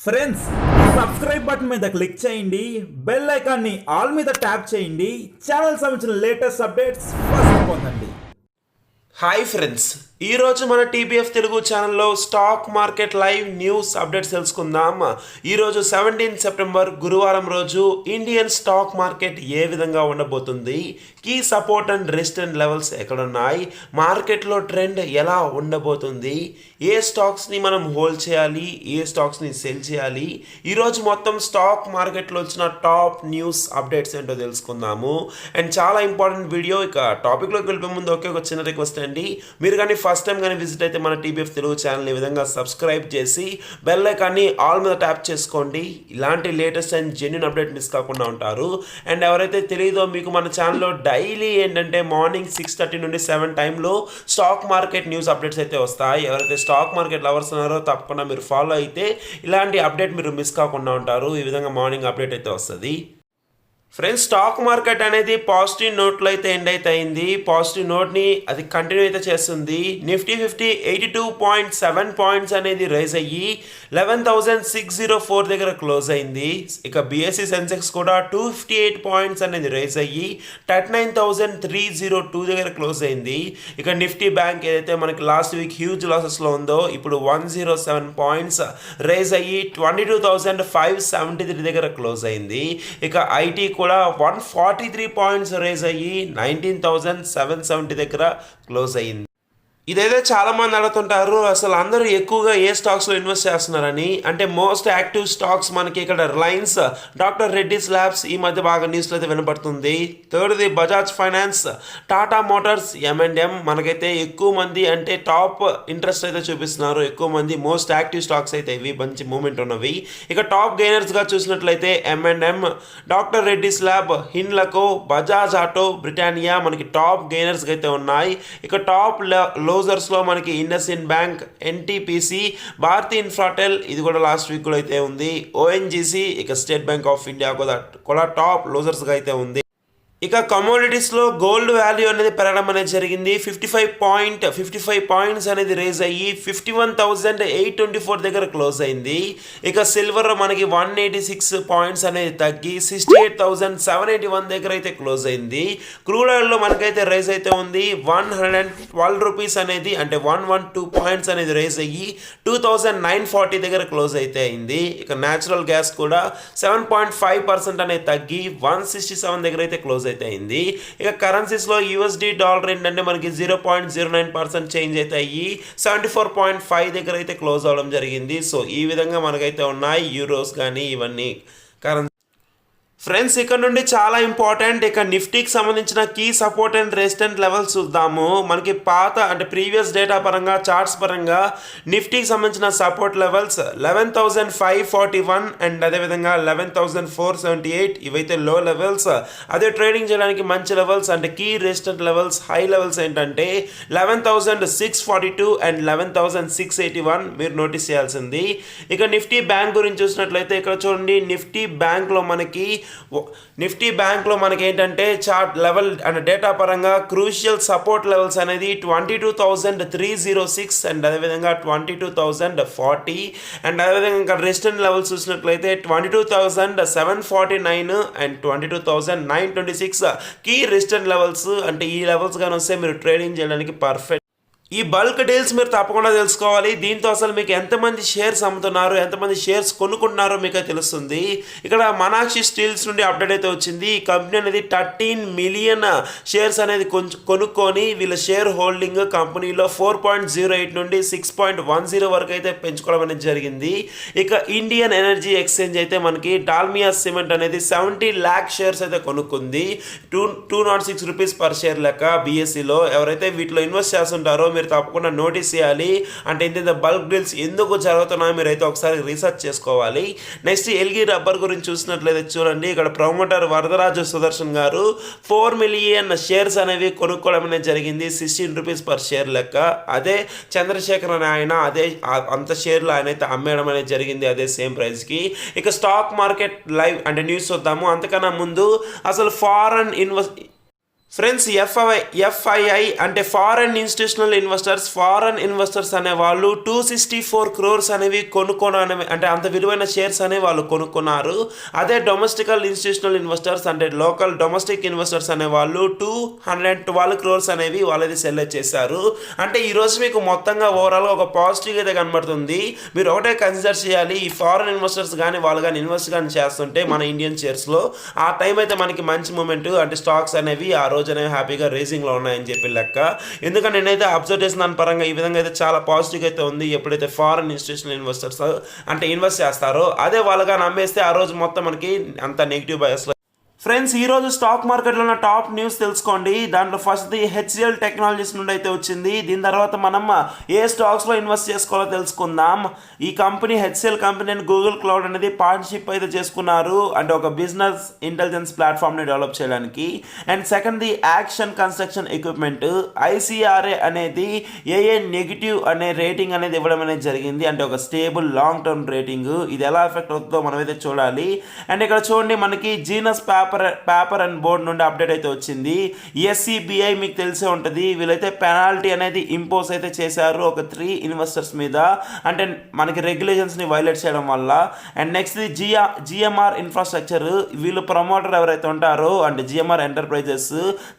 Friends subscribe button మీద click చేయండి, bell ఐకాన్ని ఆల్ మీద ట్యాప్ చేయండి, ఛానల్ సంబంధించిన లేటెస్ట్ అప్డేట్స్ ఫస్ట్ పొందండి. హాయ్ ఫ్రెండ్స్, ఈరోజు మన టీబీఎఫ్ తెలుగు ఛానల్లో stock market live news updates తెలుసుకుందాం. ఈరోజు 17 సెప్టెంబర్ గురువారం రోజు ఇండియన్ స్టాక్ మార్కెట్ ఏ విధంగా ఉండబోతుంది, key support and resistant levels ఎక్కడున్నాయి, మార్కెట్లో ట్రెండ్ ఎలా ఉండబోతుంది, ఏ స్టాక్స్ని మనం హోల్డ్ చేయాలి, ఏ స్టాక్స్ని సెల్ చేయాలి, ఈరోజు మొత్తం స్టాక్ మార్కెట్లో వచ్చిన టాప్ న్యూస్ అప్డేట్స్ ఏంటో తెలుసుకుందాము. అండ్ చాలా ఇంపార్టెంట్ వీడియో. ఇక టాపిక్లోకి వెళ్ళిపోయే ముందు ఒక చిన్న రిక్వెస్ట్ అండి, మీరు కానీ ఫస్ట్ టైం కానీ విజిట్ అయితే మన టీబీఎఫ్ తెలుగు ఛానల్ ఈ విధంగా సబ్స్క్రైబ్ చేసి బెల్ ఐకాన్ని ఆల్ మీద ట్యాప్ చేసుకోండి. ఇలాంటి latest and genuine update miss కాకుండా ఉంటారు. అండ్ ఎవరైతే తెలియదో, మీకు మన ఛానల్లో డైలీ ఏంటంటే మార్నింగ్ 6:30 నుండి 7 టైంలో స్టాక్ మార్కెట్ న్యూస్ అప్డేట్స్ అయితే వస్తాయి. ఎవరైతే స్టాక్ మార్కెట్ లవర్స్ ఉన్నారో తప్పకుండా మీరు ఫాలో అయితే ఇలాంటి అప్డేట్ మీరు మిస్ కాకుండా ఉంటారు. ఈ విధంగా మార్నింగ్ అప్డేట్ అయితే వస్తుంది. ఫ్రెండ్స్, స్టాక్ మార్కెట్ అనేది పాజిటివ్ నోట్లో అయితే ఎండ్ అయితే అయింది. పాజిటివ్ నోట్ని అది కంటిన్యూ అయితే చేస్తుంది. నిఫ్టీ 82.7 పాయింట్స్ అనేది రైజ్ అయ్యి 11,604 దగ్గర క్లోజ్ అయింది. ఇక బిఎస్సి సెన్సెక్స్ కూడా 258 పాయింట్స్ అనేది రైజ్ అయ్యి 39,302 దగ్గర క్లోజ్ అయింది. ఇక నిఫ్టీ బ్యాంక్ ఏదైతే మనకి లాస్ట్ వీక్ హ్యూజ్ లాసెస్లో ఉందో, ఇప్పుడు 107 పాయింట్స్ రైజ్ అయ్యి 22,573 దగ్గర క్లోజ్ అయింది. ఇక ఐటీ కూడా 143 పాయింట్స్ రైజ్ అయ్యి 19,770 దగ్గర క్లోజ్ అయ్యింది. ఇదైతే చాలా మంది అడుగుతుంటారు, అసలు అందరూ ఎక్కువగా ఏ స్టాక్స్లో ఇన్వెస్ట్ చేస్తున్నారని. అంటే మోస్ట్ యాక్టివ్ స్టాక్స్ మనకి ఇక్కడ రిలయన్స్, డాక్టర్ రెడ్డిస్ ల్యాబ్స్ ఈ మధ్య బాగా న్యూస్లో అయితే వినపడుతుంది. థర్డ్ది Bajaj finance, Tata motors, M&M. మనకైతే ఎక్కువ మంది అంటే టాప్ ఇంట్రెస్ట్ అయితే చూపిస్తున్నారు. ఎక్కువ మంది మోస్ట్ యాక్టివ్ స్టాక్స్ అయితే ఇవి మంచి మూమెంట్ ఉన్నవి. ఇక టాప్ గెయినర్స్గా చూసినట్లయితే M&M, doctor Reddy's lab, Hindalco, Bajaj auto, Britannia మనకి టాప్ గెయినర్స్గా అయితే ఉన్నాయి. ఇక టాప్ లోజర్స్లో మనకి IndusInd bank, NTPC, Bharti Infratel ఇది కూడా లాస్ట్ వీక్ కూడా అయితే ఉంది. ఓఎన్జీసీ, ఇక స్టేట్ బ్యాంక్ ఆఫ్ ఇండియా కూడా టాప్ లోజర్స్గా అయితే ఉంది. ఇక కమోడిటీస్లో గోల్డ్ వాల్యూ అనేది పెరగడం అనేది జరిగింది. 55 పాయింట్స్ అనేది రేజ్ అయ్యి 51,824 దగ్గర క్లోజ్ అయింది. ఇక సిల్వర్ మనకి 186 పాయింట్స్ అనేది తగ్గి 68,781 దగ్గర అయితే క్లోజ్ అయింది. క్రూడ్ ఆయిల్లో మనకైతే రైజ్ అయితే ఉంది. 112 రూపీస్ అనేది అంటే 112 పాయింట్స్ అనేది రైజ్ అయ్యి 2,940 దగ్గర క్లోజ్ అయితే అయింది. ఇక న్యాచురల్ గ్యాస్ కూడా 7.5% అనేది తగ్గి 167 దగ్గర అయితే క్లోజ్ అయితే అయింది. ఇక కరెన్సీస్లో యూఎస్డి డాలర్ ఏంటంటే మనకి 0.09% చేంజ్ అయితే అయ్యి 74.5 దగ్గర అయితే క్లోజ్ అవడం జరిగింది. సో ఈ విధంగా మనకైతే ఉన్నాయి యూరోస్ కానీ ఇవన్నీ కరెన్సీ. ఫ్రెండ్స్, ఇక్కడ నుండి చాలా ఇంపార్టెంట్, ఇక నిఫ్టీకి సంబంధించిన key support and resistant levels చూద్దాము. మనకి పాత అంటే ప్రీవియస్ డేటా పరంగా, చార్ట్స్ పరంగా నిఫ్టీకి సంబంధించిన సపోర్ట్ లెవెల్స్ 11,541 అండ్ అదేవిధంగా 11,478 ఇవైతే లో లెవెల్స్. అదే ట్రేడింగ్ చేయడానికి మంచి లెవెల్స్ అంటే key resistant levels, high levels ఏంటంటే 11,642 అండ్ 11,681 మీరు నోటీస్ చేయాల్సింది. ఇక నిఫ్టీ బ్యాంక్ గురించి చూసినట్లయితే ఇక్కడ చూడండి, నిఫ్టీ బ్యాంక్లో మనకి ఏంటంటే చార్ట్ లెవెల్ అంటే డేటా పరంగా క్రూషియల్ సపోర్ట్ లెవెల్స్ అనేది 22,306 అండ్ అదేవిధంగా 22,040 అండ్ అదేవిధంగా ఇంకా రెసిస్టెంట్ లెవెల్స్ చూసినట్లయితే 22,749 అండ్ 22,926 కీ రెసిస్టెంట్ లెవెల్స్. అంటే ఈ లెవెల్స్ కానీ వస్తే మీరు ట్రేడింగ్ చేయడానికి పర్ఫెక్ట్. ఈ బల్క్ డీల్స్ మీరు తప్పకుండా తెలుసుకోవాలి. దీంతో అసలు మీకు ఎంతమంది షేర్స్ అమ్ముతున్నారు, ఎంతమంది షేర్స్ కొనుక్కుంటున్నారో మీకు తెలుస్తుంది. ఇక్కడ మనాక్షి స్టీల్స్ నుండి అప్డేట్ అయితే వచ్చింది. ఈ కంపెనీ అనేది 13 మిలియన్ షేర్స్ అనేది కొనుక్కొని వీళ్ళ షేర్ హోల్డింగ్ కంపెనీలో 4.08 నుండి 6.10 వరకు అయితే పెంచుకోవడం అనేది జరిగింది. ఇక ఇండియన్ ఎనర్జీ ఎక్స్చేంజ్ అయితే మనకి డాల్మియా సిమెంట్ అనేది 70 lakh షేర్స్ అయితే కొనుక్కుంది. 206 రూపీస్ పర్ షేర్ లెక్క బిఎస్సిలో. ఎవరైతే వీటిలో ఇన్వెస్ట్ చేస్తుంటారో మీరు తప్పకుండా నోటీస్ చేయాలి. అంటే ఇంత బల్క్ డీల్స్ ఎందుకు జరుగుతున్నాయో మీరైతే ఒకసారి రీసెర్చ్ చేసుకోవాలి. నెక్స్ట్ ఎల్గి రబ్బర్ గురించి చూసినట్లయితే చూడండి, ఇక్కడ ప్రమోటర్ వరదరాజు సుదర్శన్ గారు 4 మిలియన్ షేర్స్ అనేవి కొనుక్కోవడం అనేది జరిగింది. 16 రూపీస్ పర్ షేర్ లెక్క. అదే చంద్రశేఖర్ అనే ఆయన అదే అంత షేర్లు ఆయన అయితే అమ్మేయడం అనేది జరిగింది అదే సేమ్ ప్రైస్కి. ఇక స్టాక్ మార్కెట్ లైవ్ అంటే న్యూస్ చూద్దాము. అంతకన్నా ముందు అసలు ఫ్రెండ్స్ ఎఫ్ఐఐ అంటే ఫారెన్ ఇన్వెస్టర్స్ అనే వాళ్ళు 264 క్రోర్స్ అనేవి అంటే అంత విలువైన షేర్స్ అనేవి వాళ్ళు కొనుక్కున్నారు. అదే డొమెస్టికల్ ఇన్స్టిట్యూషనల్ ఇన్వెస్టర్స్ అంటే లోకల్ డొమెస్టిక్ ఇన్వెస్టర్స్ అనే వాళ్ళు 212 క్రోర్స్ అనేవి వాళ్ళది సెల్ చేశారు. అంటే ఈరోజు మీకు మొత్తంగా ఓవరాల్గా ఒక పాజిటివ్ అయితే కనబడుతుంది. మీరు ఒకటే కన్సిడర్ చేయాలి, ఈ ఫారెన్ ఇన్వెస్టర్స్ కానీ వాళ్ళు కానీ ఇన్వెస్ట్ కానీ చేస్తుంటే మన ఇండియన్ షేర్స్లో ఆ టైం అయితే మనకి మంచి మూమెంట్ అంటే స్టాక్స్ అనేవి ఆ రోజు అనేవి హ్యాపీగా రేసింగ్లో ఉన్నాయని చెప్పి లెక్క. ఎందుకంటే నేనైతే అబ్జర్వ్ చేసిన దాని పరంగా ఈ విధంగా అయితే చాలా పాజిటివ్ అయితే ఉంది. ఎప్పుడైతే ఫారెన్ ఇన్స్టిట్యూషనల్ ఇన్వెస్టర్స్ అంటే ఇన్వెస్ట్ చేస్తారో అదే వాళ్ళగా నమ్మేస్తే ఆ రోజు మొత్తం మనకి అంత నెగిటివ్ బయస్. ఫ్రెండ్స్, ఈరోజు స్టాక్ మార్కెట్లో ఉన్న టాప్ న్యూస్ తెలుసుకోండి. దాంట్లో ఫస్ట్ది హెచ్సిఎల్ టెక్నాలజీస్ నుండి అయితే వచ్చింది. దీని తర్వాత మనం ఏ స్టాక్స్లో ఇన్వెస్ట్ చేసుకోవాలో తెలుసుకుందాం. ఈ company HCl company and Google cloud అనేది పార్ట్నర్షిప్ అయితే చేసుకున్నారు, అంటే ఒక బిజినెస్ ఇంటెలిజెన్స్ ప్లాట్ఫామ్ని డెవలప్ చేయడానికి. అండ్ సెకండ్ది యాక్షన్ కన్స్ట్రక్షన్ ఎక్విప్మెంట్ ఐసిఆర్ఏ అనేది ఏఏ నెగిటివ్ అనే రేటింగ్ అనేది ఇవ్వడం అనేది జరిగింది, అంటే ఒక స్టేబుల్ లాంగ్ టర్మ్ రేటింగ్. ఇది ఎలా ఎఫెక్ట్ అవుతుందో మనం అయితే చూడాలి. అండ్ ఇక్కడ చూడండి, మనకి జీనస్ పేపర్ అండ్ బోర్డ్ నుండి అప్డేట్ అయితే వచ్చింది. ఎస్సిబిఐ మీకు తెలిసే ఉంటుంది, వీళ్ళైతే పెనాల్టీ అనేది ఇంపోజ్ అయితే చేశారు ఒక 3 ఇన్వెస్టర్స్ మీద, అంటే మనకి రెగ్యులేషన్స్ని వైలేట్ చేయడం వల్ల. అండ్ నెక్స్ట్ జిఎంఆర్ ఇన్ఫ్రాస్ట్రక్చర్, వీళ్ళు ప్రమోటర్ ఎవరైతే ఉంటారో అంటే GMR enterprises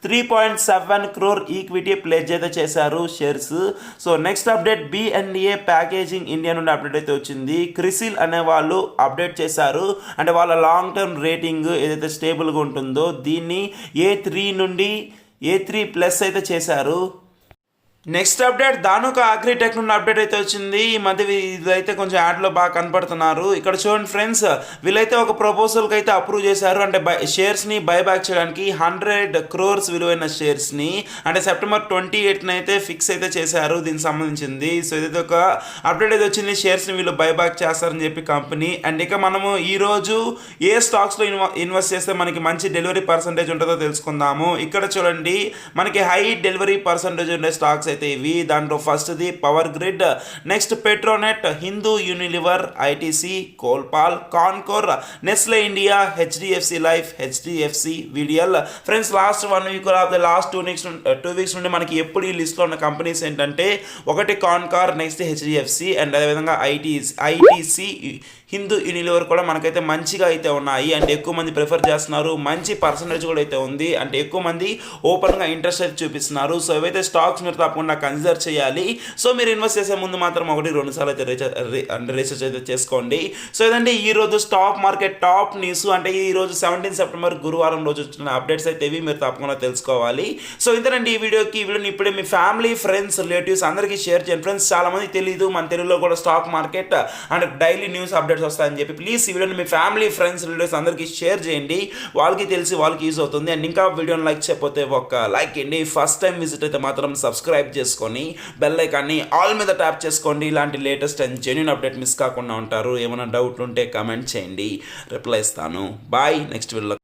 3.7 crore equity pledge అయితే చేశారు shares. So next update BMDA packaging India నుండి అప్డేట్ అయితే వచ్చింది. క్రిసిల్ అనే వాళ్ళు అప్డేట్ చేశారు, అంటే వాళ్ళ లాంగ్ టర్మ్ రేటింగ్ ఏదైతే స్టేబుల్గా ఉంటుందో దీన్ని A3 నుండి A3+ అయితే చేశారు. నెక్స్ట్ అప్డేట్ ధానుక అగ్రిటెక్ నుండి అప్డేట్ అయితే వచ్చింది. ఈ మధ్య ఇదైతే కొంచెం యాడ్లో బాగా కనపడుతున్నారు. ఇక్కడ చూడండి ఫ్రెండ్స్, వీళ్ళైతే ఒక ప్రపోజల్కి అయితే అప్రూవ్ చేశారు, అంటే షేర్స్ని బైబ్యాక్ చేయడానికి 100 క్రోర్స్ విలువైన షేర్స్ని, అంటే సెప్టెంబర్ 28న అయితే ఫిక్స్ అయితే చేశారు దీనికి సంబంధించింది. సో ఇదైతే ఒక అప్డేట్ అయితే వచ్చింది, షేర్స్ని వీళ్ళు బైబ్యాక్ చేస్తారని చెప్పి కంపెనీ. అండ్ ఇక మనము ఈరోజు ఏ స్టాక్స్లో ఇన్వెస్ట్ చేస్తే మనకి మంచి డెలివరీ పర్సంటేజ్ ఉంటుందో తెలుసుకుందాము. ఇక్కడ చూడండి, మనకి హై డెలివరీ పర్సంటేజ్ ఉండే స్టాక్స్ అయితే ఇవి. దాంట్లో ఫస్ట్ది power grid, next Petronet, Hindu Unilever, ITC, Colpal, Concor, Nestle India, HDFC life, HDFC VDL. Friends, last 1 week last 2 weeks నుండి మనకి ఎప్పుడు ఈ లిస్ట్లో ఉన్న కంపెనీస్ ఏంటంటే ఒకటి కాన్కార్, నెక్స్ట్ హెచ్డిఎఫ్సి అండ్ అదేవిధంగా ఐటీసీ, హిందూ యూనిలివర్ కూడా మనకైతే మంచిగా అయితే ఉన్నాయి, అంటే ఎక్కువ మంది ప్రిఫర్ చేస్తున్నారు. మంచి పర్సంటేజ్ కూడా అయితే ఉంది, అంటే ఎక్కువ మంది ఓపెన్గా ఇంట్రెస్ట్ అయితే చూపిస్తున్నారు. సో ఇవైతే స్టాక్స్ మీరు తప్పకుండా కన్సిడర్ చేయాలి. సో మీరు ఇన్వెస్ట్ చేసే ముందు మాత్రం 1-2 సార్లు అయితే రీసెర్చ్ అయితే చేసుకోండి. సో ఇదండి ఈరోజు స్టాక్ మార్కెట్ టాప్ న్యూస్, అంటే ఈరోజు 17 సెప్టెంబర్ గురువారం రోజు వచ్చిన అప్డేట్స్ అయితే ఇవి మీరు తప్పకుండా తెలుసుకోవాలి. సో ఇంతేనండి ఈ వీడియోని ఇప్పుడే మీ ఫ్యామిలీ, ఫ్రెండ్స్, రిలేటివ్స్ అందరికీ షేర్ చేయండి. ఫ్రెండ్స్, చాలా మంది తెలియదు మన తెలుగులో కూడా స్టాక్ మార్కెట్ అంటే డైలీ న్యూస్ అప్డేట్స్ వస్తాయని చెప్పి. ప్లీజ్ ఈ వీడియోని మీ ఫ్యామిలీ, ఫ్రెండ్స్, రిలేటివ్స్ అందరికీ షేర్ చేయండి, వాళ్ళకి తెలిసి వాళ్ళకి యూజ్ అవుతుంది. అండ్ ఇంకా వీడియోని లైక్ చేయకపోతే ఒక లైక్ చేయండి. ఫస్ట్ టైం విజిట్ అయితే మాత్రం సబ్స్క్రైబ్ చేసుకొని బెల్ ఐకాన్ని ఆల్ మీద ట్యాప్ చేసుకోండి. ఇలాంటి latest and genuine update miss కాకుండా ఉంటారు. ఏమైనా డౌట్ ఉంటే కామెంట్ చేయండి, రిప్లై ఇస్తాను. బాయ్, నెక్స్ట్ వీడియోలో